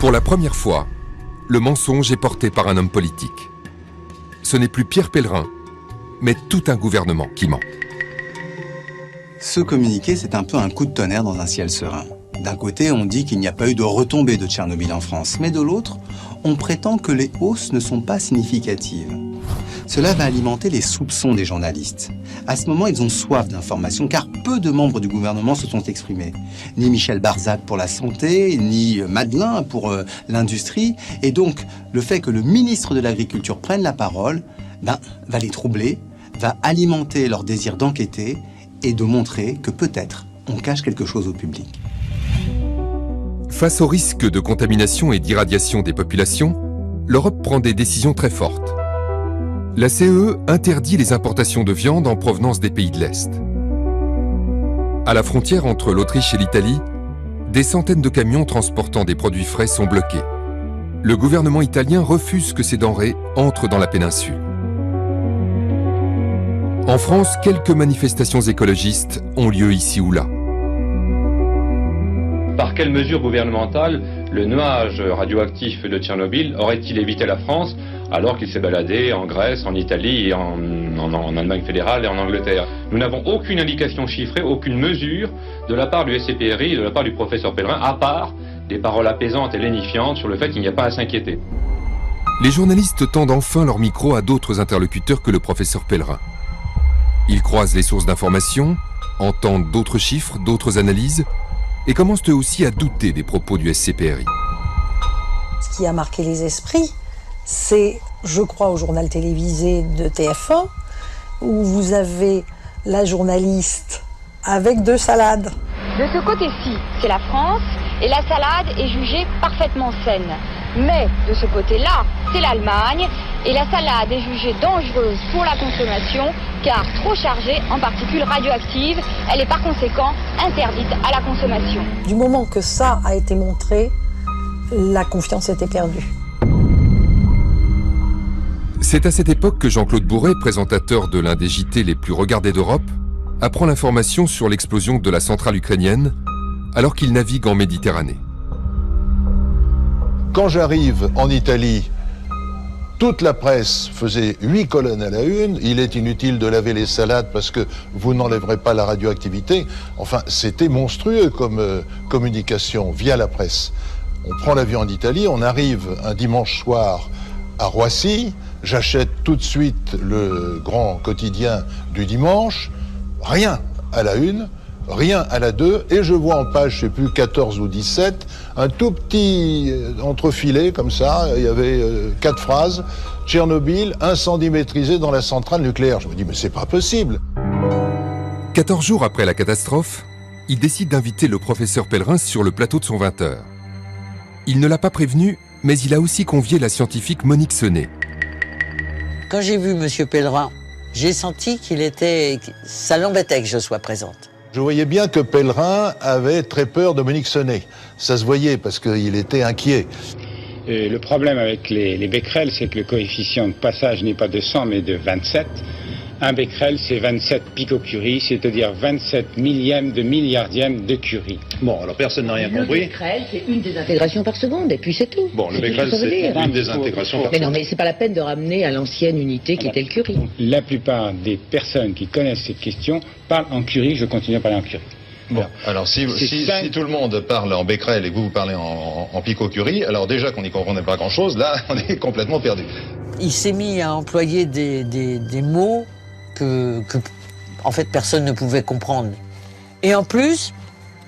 Pour la première fois, le mensonge est porté par un homme politique. Ce n'est plus Pierre Pellerin, mais tout un gouvernement qui ment. Ce communiqué, c'est un peu un coup de tonnerre dans un ciel serein. D'un côté, on dit qu'il n'y a pas eu de retombée de Tchernobyl en France, mais de l'autre, on prétend que les hausses ne sont pas significatives. Cela va alimenter les soupçons des journalistes. À ce moment, ils ont soif d'informations, car peu de membres du gouvernement se sont exprimés. Ni Michel Barzac pour la santé, ni Madelin pour l'industrie. Et donc, le fait que le ministre de l'Agriculture prenne la parole, va les troubler, va alimenter leur désir d'enquêter et de montrer que peut-être on cache quelque chose au public. Face au risque de contamination et d'irradiation des populations, l'Europe prend des décisions très fortes. La CE interdit les importations de viande en provenance des pays de l'Est. À la frontière entre l'Autriche et l'Italie, des centaines de camions transportant des produits frais sont bloqués. Le gouvernement italien refuse que ces denrées entrent dans la péninsule. En France, quelques manifestations écologistes ont lieu ici ou là. Par quelles mesures gouvernementales le nuage radioactif de Tchernobyl aurait-il évité la France alors qu'il s'est baladé en Grèce, en Italie, et en Allemagne fédérale et en Angleterre. Nous n'avons aucune indication chiffrée, aucune mesure de la part du SCPRI et de la part du professeur Pellerin, à part des paroles apaisantes et lénifiantes sur le fait qu'il n'y a pas à s'inquiéter. Les journalistes tendent enfin leur micro à d'autres interlocuteurs que le professeur Pellerin. Ils croisent les sources d'information, entendent d'autres chiffres, d'autres analyses, et commencent eux aussi à douter des propos du SCPRI. Ce qui a marqué les esprits, c'est, je crois, au journal télévisé de TF1, où vous avez la journaliste avec 2 salades. De ce côté-ci, c'est la France, et la salade est jugée parfaitement saine. Mais de ce côté-là, c'est l'Allemagne, et la salade est jugée dangereuse pour la consommation, car trop chargée en particules radioactives, elle est par conséquent interdite à la consommation. Du moment que ça a été montré, la confiance était perdue. C'est à cette époque que Jean-Claude Bourret, présentateur de l'un des JT les plus regardés d'Europe, apprend l'information sur l'explosion de la centrale ukrainienne alors qu'il navigue en Méditerranée. Quand j'arrive en Italie, toute la presse faisait 8 colonnes à la une. Il est inutile de laver les salades parce que vous n'enlèverez pas la radioactivité. Enfin, c'était monstrueux comme communication via la presse. On prend l'avion en Italie, on arrive un dimanche soir à Roissy. J'achète tout de suite le grand quotidien du dimanche. Rien à la une, rien à la 2, et je vois en page, je sais plus, 14 ou 17, un tout petit entrefilet comme ça, il y avait 4 phrases, Tchernobyl, incendie maîtrisé dans la centrale nucléaire. Je me dis, mais c'est pas possible. 14 jours après la catastrophe, il décide d'inviter le professeur Pellerin sur le plateau de son 20h. Il ne l'a pas prévenu, mais il a aussi convié la scientifique Monique Senet. Quand j'ai vu M. Pellerin, j'ai senti ça l'embêtait que je sois présente. Je voyais bien que Pellerin avait très peur de Monique Senet. Ça se voyait parce qu'il était inquiet. Le problème avec les becquerels, c'est que le coefficient de passage n'est pas de 100 mais de 27. Un becquerel, c'est 27 picocuries, c'est-à-dire 27 millièmes de milliardième de curie. Bon, alors personne n'a rien compris. Le becquerel, c'est une désintegration par seconde, et puis c'est tout. Bon, le becquerel, c'est une désintegration par seconde. Mais non, mais c'est pas la peine de ramener à l'ancienne unité qui était le curie. La plupart des personnes qui connaissent cette question parlent en curie, je continue à parler en curie. Bon, alors si tout le monde parle en becquerel et que vous parlez en picocurie, alors déjà qu'on n'y comprenait pas grand-chose, là, on est complètement perdu. Il s'est mis à employer des mots que en fait, personne ne pouvait comprendre. Et en plus,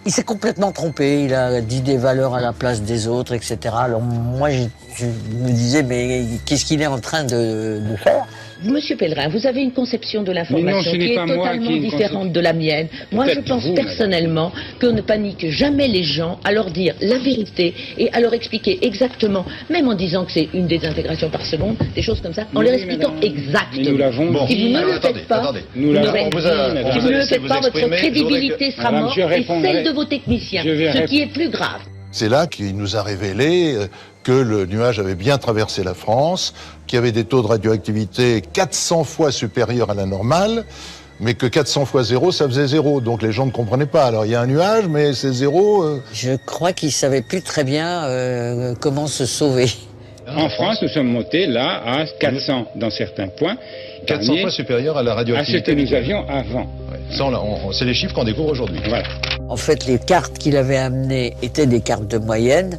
il s'est complètement trompé. Il a dit des valeurs à la place des autres, etc. Alors moi, je me disais, mais qu'est-ce qu'il est en train de faire ? Monsieur Pellerin, vous avez une conception de l'information qui est totalement différente de la mienne. Moi, je pense personnellement qu'on ne panique jamais les gens à leur dire la vérité et à leur expliquer exactement, même en disant que c'est une désintegration par seconde, des choses comme ça, en leur expliquant exactement. Nous l'avons si vous ne le faites pas, votre crédibilité sera morte et celle de vos techniciens, ce qui est plus grave. C'est là qu'il nous a révélé que le nuage avait bien traversé la France, qu'il y avait des taux de radioactivité 400 fois supérieurs à la normale, mais que 400 fois 0, ça faisait 0. Donc les gens ne comprenaient pas. Alors il y a un nuage, mais c'est 0. Je crois qu'ils ne savaient plus très bien comment se sauver. En France, nous sommes montés là à 400 dans certains points. 400 fois supérieur à la radioactivité. À ce que nous avions avant. Ouais. Ça, c'est les chiffres qu'on découvre aujourd'hui. Voilà. En fait, les cartes qu'il avait amenées étaient des cartes de moyenne.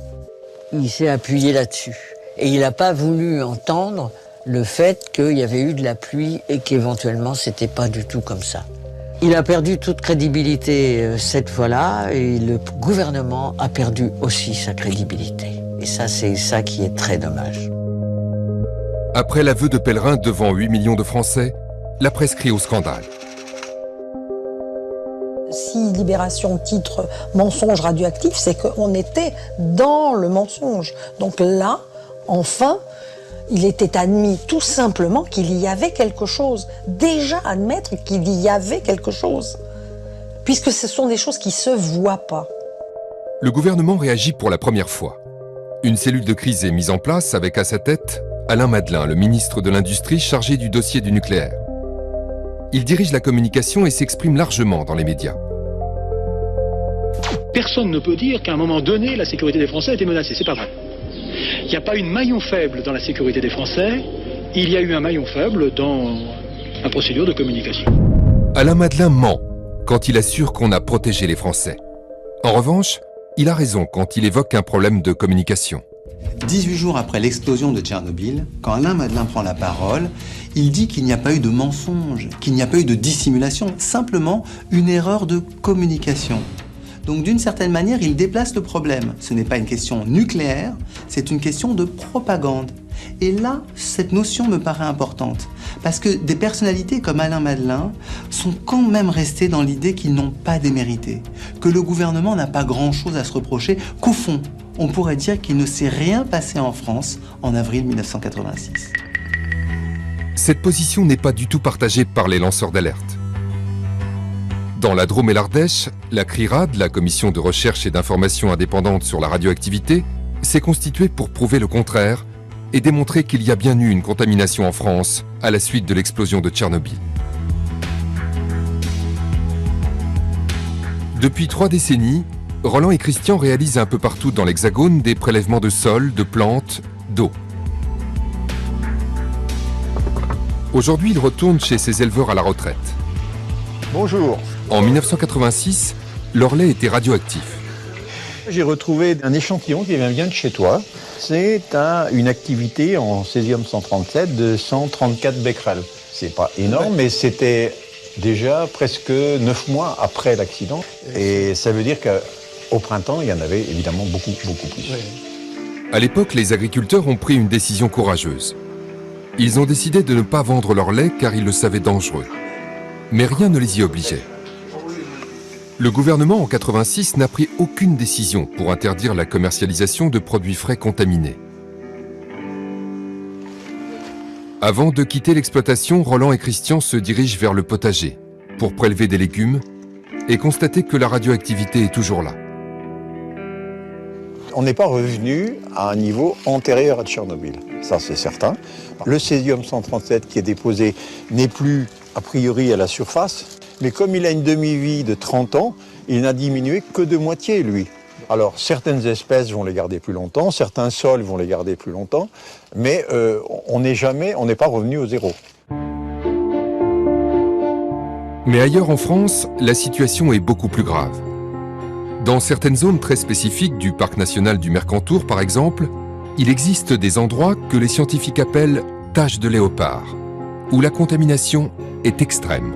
Il s'est appuyé là-dessus. Et il n'a pas voulu entendre le fait qu'il y avait eu de la pluie et qu'éventuellement, c'était pas du tout comme ça. Il a perdu toute crédibilité cette fois-là et le gouvernement a perdu aussi sa crédibilité. Et ça, c'est ça qui est très dommage. Après l'aveu de Pellerin devant 8 millions de Français, la presse crie au scandale. Si Libération titre « mensonge radioactif », c'est qu'on était dans le mensonge. Donc là, enfin, il était admis tout simplement qu'il y avait quelque chose. Déjà admettre qu'il y avait quelque chose. Puisque ce sont des choses qui ne se voient pas. Le gouvernement réagit pour la première fois. Une cellule de crise est mise en place avec à sa tête Alain Madelin, le ministre de l'Industrie chargé du dossier du nucléaire. Il dirige la communication et s'exprime largement dans les médias. Personne ne peut dire qu'à un moment donné, la sécurité des Français était menacée. C'est pas vrai. Il n'y a pas eu de maillon faible dans la sécurité des Français, il y a eu un maillon faible dans la procédure de communication. Alain Madelin ment quand il assure qu'on a protégé les Français. En revanche, il a raison quand il évoque un problème de communication. 18 jours après l'explosion de Tchernobyl, quand Alain Madelin prend la parole, il dit qu'il n'y a pas eu de mensonge, qu'il n'y a pas eu de dissimulation, simplement une erreur de communication. Donc d'une certaine manière, il déplace le problème. Ce n'est pas une question nucléaire, c'est une question de propagande. Et là, cette notion me paraît importante, parce que des personnalités comme Alain Madelin sont quand même restées dans l'idée qu'ils n'ont pas démérité, que le gouvernement n'a pas grand-chose à se reprocher, qu'au fond, on pourrait dire qu'il ne s'est rien passé en France en avril 1986. Cette position n'est pas du tout partagée par les lanceurs d'alerte. Dans la Drôme et l'Ardèche, la CRIRAD, la Commission de recherche et d'information indépendante sur la radioactivité, s'est constituée pour prouver le contraire et démontrer qu'il y a bien eu une contamination en France à la suite de l'explosion de Tchernobyl. Depuis 3 décennies, Roland et Christian réalisent un peu partout dans l'Hexagone des prélèvements de sol, de plantes, d'eau. Aujourd'hui, ils retournent chez ces éleveurs à la retraite. Bonjour. En 1986, leur lait était radioactif. J'ai retrouvé un échantillon qui vient bien de chez toi. C'est une activité en césium-137 de 134 becquerels. C'est pas énorme, mais c'était déjà presque 9 mois après l'accident. Et ça veut dire qu'au printemps, il y en avait évidemment beaucoup plus. À l'époque, les agriculteurs ont pris une décision courageuse. Ils ont décidé de ne pas vendre leur lait car ils le savaient dangereux. Mais rien ne les y obligeait. Le gouvernement, en 86, n'a pris aucune décision pour interdire la commercialisation de produits frais contaminés. Avant de quitter l'exploitation, Roland et Christian se dirigent vers le potager pour prélever des légumes et constater que la radioactivité est toujours là. On n'est pas revenu à un niveau antérieur à Tchernobyl, ça c'est certain. Le césium-137 qui est déposé n'est plus a priori à la surface, mais comme il a une demi-vie de 30 ans, il n'a diminué que de moitié, lui. Alors, certaines espèces vont les garder plus longtemps, certains sols vont les garder plus longtemps, mais on n'est pas revenu au zéro. Mais ailleurs en France, la situation est beaucoup plus grave. Dans certaines zones très spécifiques du parc national du Mercantour, par exemple, il existe des endroits que les scientifiques appellent « taches de léopard », où la contamination est extrême.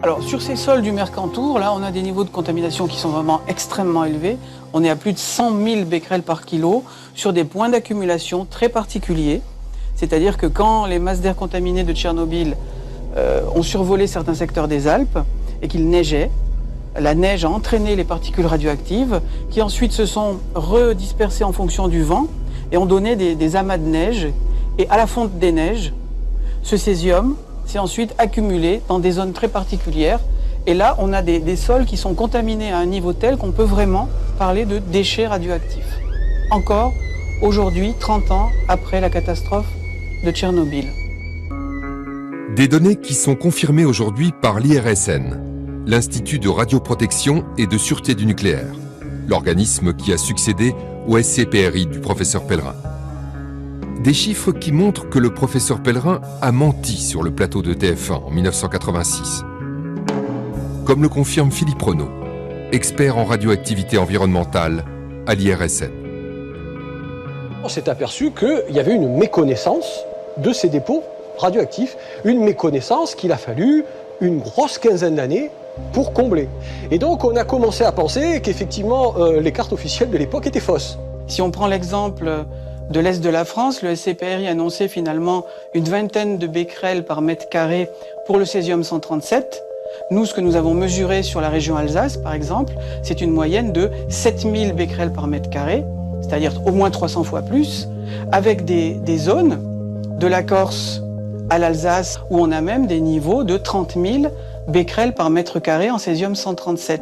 Alors sur ces sols du Mercantour, là on a des niveaux de contamination qui sont vraiment extrêmement élevés. On est à plus de 100 000 becquerels par kilo sur des points d'accumulation très particuliers. C'est-à-dire que quand les masses d'air contaminées de Tchernobyl ont survolé certains secteurs des Alpes et qu'il neigeait, la neige a entraîné les particules radioactives qui ensuite se sont redispersées en fonction du vent et ont donné des amas de neige. Et à la fonte des neiges, ce césium s'est ensuite accumulé dans des zones très particulières. Et là, on a des sols qui sont contaminés à un niveau tel qu'on peut vraiment parler de déchets radioactifs. Encore aujourd'hui, 30 ans après la catastrophe de Tchernobyl. Des données qui sont confirmées aujourd'hui par l'IRSN, l'Institut de radioprotection et de sûreté du nucléaire, l'organisme qui a succédé au SCPRI du professeur Pellerin. Des chiffres qui montrent que le professeur Pellerin a menti sur le plateau de TF1 en 1986. Comme le confirme Philippe Renaud, expert en radioactivité environnementale à l'IRSN. On s'est aperçu qu'il y avait une méconnaissance de ces dépôts radioactifs, une méconnaissance qu'il a fallu une grosse quinzaine d'années pour combler. Et donc on a commencé à penser qu'effectivement les cartes officielles de l'époque étaient fausses. Si on prend l'exemple de l'Est de la France, le SCPRI annonçait finalement une vingtaine de becquerels par mètre carré pour le césium-137. Nous, ce que nous avons mesuré sur la région Alsace, par exemple, c'est une moyenne de 7000 becquerels par mètre carré, c'est-à-dire au moins 300 fois plus, avec des zones de la Corse à l'Alsace où on a même des niveaux de 30 000 becquerels par mètre carré en césium-137.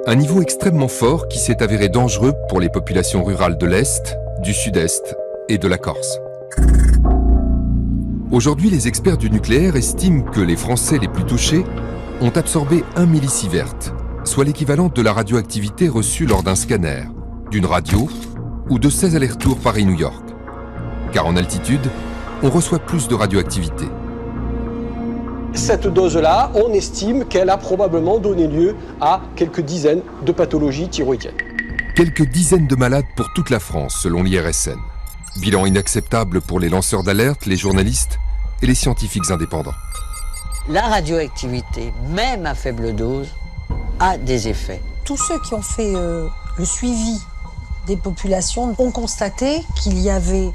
Un niveau extrêmement fort qui s'est avéré dangereux pour les populations rurales de l'Est, du Sud-Est et de la Corse. Aujourd'hui, les experts du nucléaire estiment que les Français les plus touchés ont absorbé 1 millisievert, soit l'équivalent de la radioactivité reçue lors d'un scanner, d'une radio ou de 16 allers-retours Paris-New York. Car en altitude, on reçoit plus de radioactivité. Cette dose-là, on estime qu'elle a probablement donné lieu à quelques dizaines de pathologies thyroïdiennes. Quelques dizaines de malades pour toute la France, selon l'IRSN. Bilan inacceptable pour les lanceurs d'alerte, les journalistes et les scientifiques indépendants. La radioactivité, même à faible dose, a des effets. Tous ceux qui ont fait le suivi des populations ont constaté qu'il y avait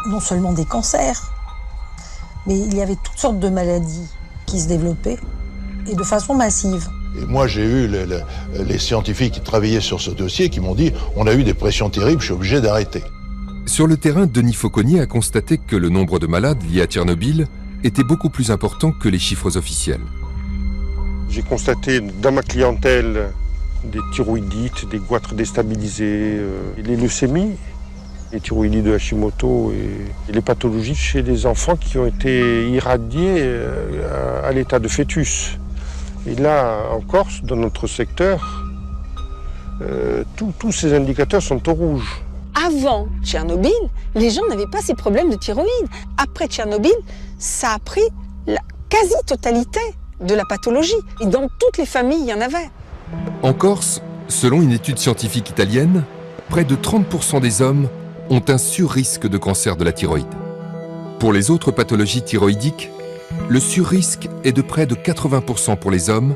non seulement des cancers, mais il y avait toutes sortes de maladies qui se développaient et de façon massive. Et moi, j'ai eu les scientifiques qui travaillaient sur ce dossier qui m'ont dit « on a eu des pressions terribles, je suis obligé d'arrêter ». Sur le terrain, Denis Fauconnier a constaté que le nombre de malades liés à Tchernobyl était beaucoup plus important que les chiffres officiels. J'ai constaté dans ma clientèle des thyroïdites, des goitres déstabilisés, les leucémies, les thyroïdites de Hashimoto et les pathologies chez des enfants qui ont été irradiés à l'état de fœtus. Et là, en Corse, dans notre secteur, tous ces indicateurs sont au rouge. Avant Tchernobyl, les gens n'avaient pas ces problèmes de thyroïde. Après Tchernobyl, ça a pris la quasi-totalité de la pathologie. Et dans toutes les familles, il y en avait. En Corse, selon une étude scientifique italienne, près de 30% des hommes ont un surrisque de cancer de la thyroïde. Pour les autres pathologies thyroïdiques, le surrisque est de près de 80% pour les hommes,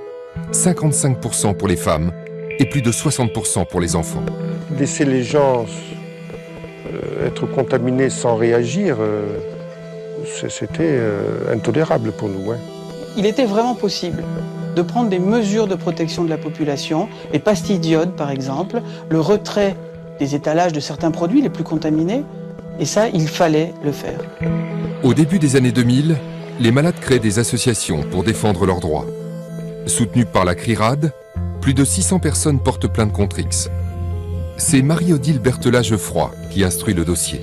55% pour les femmes et plus de 60% pour les enfants. Laisser les gens être contaminés sans réagir, c'était intolérable pour nous. Ouais. Il était vraiment possible de prendre des mesures de protection de la population, les pastilles d'iode par exemple, le retrait des étalages de certains produits les plus contaminés, et ça, il fallait le faire. Au début des années 2000, les malades créent des associations pour défendre leurs droits. Soutenues par la CRIRAD, plus de 600 personnes portent plainte contre X. C'est Marie-Odile Berthelat-Geoffroy qui instruit le dossier.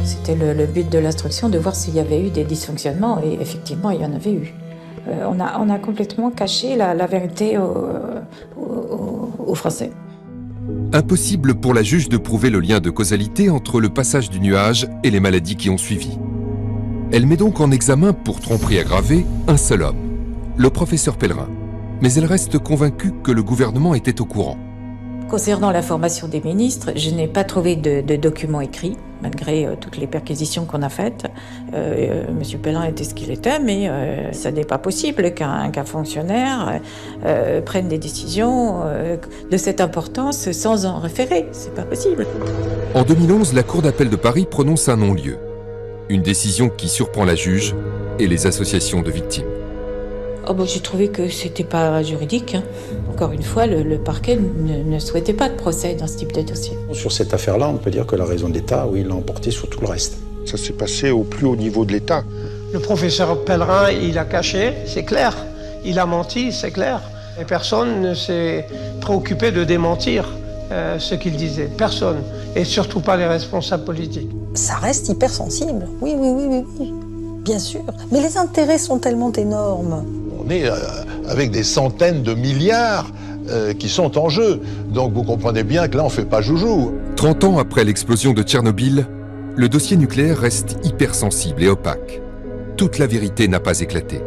C'était le but de l'instruction, de voir s'il y avait eu des dysfonctionnements, et effectivement, il y en avait eu. On a complètement caché la vérité aux Français. Impossible pour la juge de prouver le lien de causalité entre le passage du nuage et les maladies qui ont suivi. Elle met donc en examen pour tromperie aggravée un seul homme, le professeur Pellerin. Mais elle reste convaincue que le gouvernement était au courant. Concernant la formation des ministres, je n'ai pas trouvé de documents écrits, malgré toutes les perquisitions qu'on a faites. Monsieur Pellerin était ce qu'il était, mais ça n'est pas possible qu'un fonctionnaire prenne des décisions de cette importance sans en référer. C'est pas possible. En 2011, la Cour d'appel de Paris prononce un non-lieu. Une décision qui surprend la juge et les associations de victimes. Oh bon, j'ai trouvé que c'était pas juridique. Encore une fois, le parquet ne souhaitait pas de procès dans ce type de dossier. Sur cette affaire-là, on peut dire que la raison d'État, oui, l'a emporté sur tout le reste. Ça s'est passé au plus haut niveau de l'État. Le professeur Pellerin, il a caché, c'est clair. Il a menti, c'est clair. Et personne ne s'est préoccupé de démentir ce qu'il disait. Personne. Et surtout pas les responsables politiques. Ça reste hypersensible. Oui. Bien sûr. Mais les intérêts sont tellement énormes. On est avec des centaines de milliards qui sont en jeu. Donc vous comprenez bien que là, on ne fait pas joujou. 30 ans après l'explosion de Tchernobyl, le dossier nucléaire reste hypersensible et opaque. Toute la vérité n'a pas éclaté.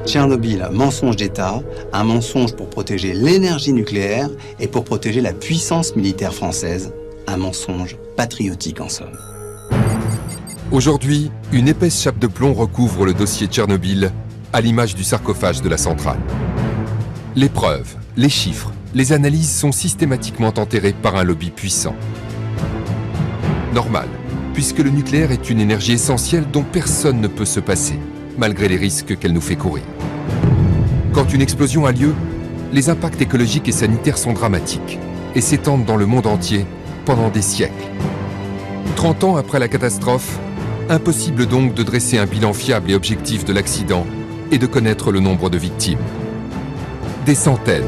Tchernobyl, mensonge d'État, un mensonge pour protéger l'énergie nucléaire et pour protéger la puissance militaire française. Un mensonge patriotique en somme. Aujourd'hui, une épaisse chape de plomb recouvre le dossier Tchernobyl, à l'image du sarcophage de la centrale. Les preuves, les chiffres, les analyses sont systématiquement enterrées par un lobby puissant. Normal, puisque le nucléaire est une énergie essentielle dont personne ne peut se passer, malgré les risques qu'elle nous fait courir. Quand une explosion a lieu, les impacts écologiques et sanitaires sont dramatiques et s'étendent dans le monde entier pendant des siècles. 30 ans après la catastrophe, impossible donc de dresser un bilan fiable et objectif de l'accident et de connaître le nombre de victimes. Des centaines,